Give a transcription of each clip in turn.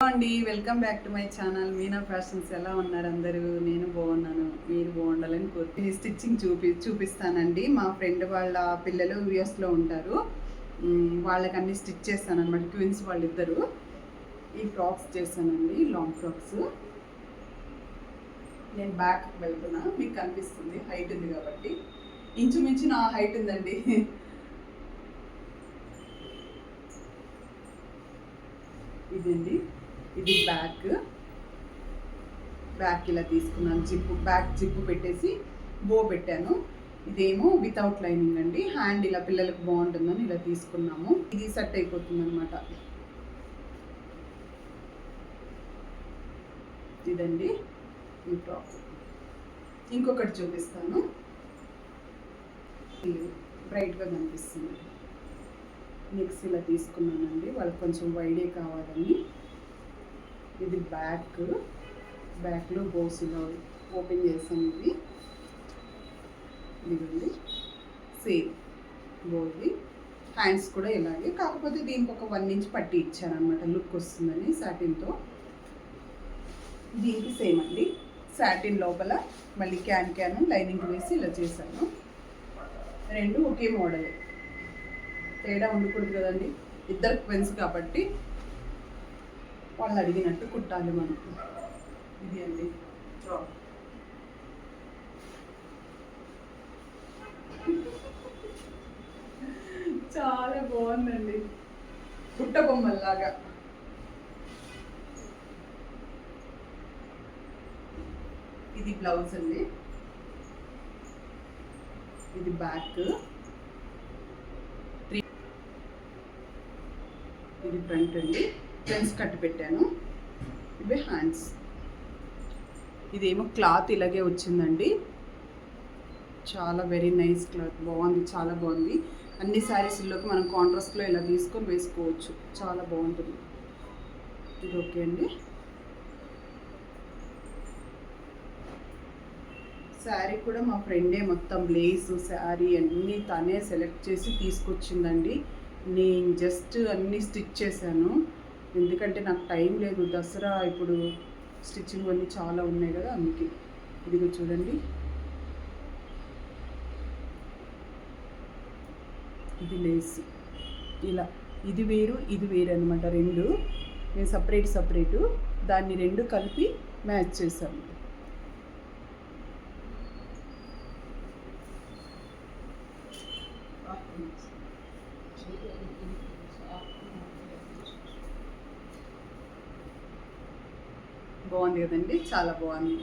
అండి welcome back to my channel Meena fashions. ఎలా ఉన్నారు అందరూ? నేను బాగున్నాను, మీరు బాగుండాలని కోరుకు స్టిచ్చింగ్ చూపిస్తానండి. మా ఫ్రెండ్ వాళ్ళ పిల్లలు యూఎస్లో ఉంటారు, వాళ్ళకి అన్ని స్టిచ్ చేస్తాను అనమాట. ట్విన్స్ వాళ్ళిద్దరు. ఈ ఫ్రాక్స్ చేశానండి, లాంగ్ ఫ్రాక్స్. నేను బ్యాక్ వెళ్తున్నా, మీకు కనిపిస్తుంది, హైట్ ఉంది కాబట్టి. ఇంచుమించు నా హైట్ ఉందండి. ఇదండి, ఇది బ్యాక్ ఇలా తీసుకున్నాను. బ్యాక్ జిప్పు పెట్టేసి బో పెట్టాను. ఇదేమో వితౌట్ లైనింగ్ అండి. హ్యాండ్ ఇలా పిల్లలకు బాగుంటుందని ఇలా తీసుకున్నాము. ఇది సెట్ అయిపోతుంది అనమాట. ఇదండి ఈ టాప్. ఇంకొకటి చూపిస్తాను, బ్రైట్గా కనిపిస్తుంది. నెక్స్ట్ ఇలా తీసుకున్నానండి, వాళ్ళకి కొంచెం వైడే కావాలని. ఇది బ్యాక్లో బోస్ ఇలా ఓపెన్ చేసాను. ఇదిగోండి సేమ్ బోది. హ్యాండ్స్ కూడా ఇలాగే, కాకపోతే దీనికి ఒక 1 ఇంచ్ పట్టి ఇచ్చాను అనమాట, లుక్ వస్తుందని సాటిన్తో. దీనికి సేమ్ అండి, సాటిన్ లోపల మళ్ళీ క్యాన్ లైనింగ్ వేసి ఇలా చేశాను. రెండు ఒకే మోడలే, తేడా ఉండకూడదు కదండి. ఇద్దరు ట్విన్స్ కాబట్టి వాళ్ళు అడిగినట్టు కుట్టాలి మనం. ఇది అండి ఫ్రాక్. చాలా బాగుందండి, పుట్ట బొమ్మల్లాగా. ఇది బ్లౌజ్ అండి, ఇది బ్యాక్, ఇది ఫ్రంట్ అండి. ఫ్రెండ్స్ కట్టి పెట్టాను. ఇవి హ్యాండ్స్. ఇదేమో క్లాత్ ఇలాగే వచ్చిందండి, చాలా వెరీ నైస్ క్లాత్, బాగుంది, చాలా బాగుంది. అన్ని శారీస్లోకి మనం కాంట్రాస్ట్లో ఇలా తీసుకొని వేసుకోవచ్చు, చాలా బాగుంటుంది. ఇది ఓకే అండి. శారీ కూడా మా ఫ్రెండే మొత్తం లేస్ శారీ అన్నీ తనే సెలెక్ట్ చేసి తీసుకొచ్చిందండి. నేను జస్ట్ అన్నీ స్టిచ్ చేశాను, ఎందుకంటే నాకు టైం లేదు. దసరా ఇప్పుడు స్టిచ్చింగ్ అన్నీ చాలా ఉన్నాయి కదా, అందుకే. ఇదిగో చూడండి, ఇది లేస్ ఇలా. ఇది వేరు ఇది వేరు అనమాట, రెండు. నేను సపరేటు దాన్ని రెండు కలిపి మ్యాచ్ చేశాను. బాగుంది కదండి, చాలా బాగుంది.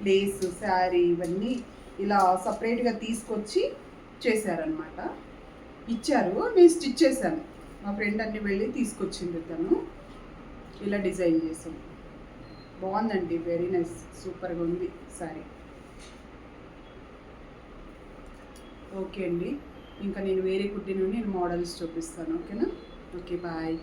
లేస్ శారీ ఇవన్నీ ఇలా సపరేట్గా తీసుకొచ్చి చేశారనమాట, ఇచ్చారు. నేను స్టిచ్ చేశాను. మా ఫ్రెండ్ అన్ని వెళ్ళి తీసుకొచ్చింది తను. ఇలా డిజైన్ చేసాం, బాగుందండి, వెరీ నైస్, సూపర్గా ఉంది శారీ. ఓకే అండి, ఇంకా నేను వేరే కుట్టి నుండి నేను మోడల్స్ చూపిస్తాను. ఓకేనా? Okay, bye.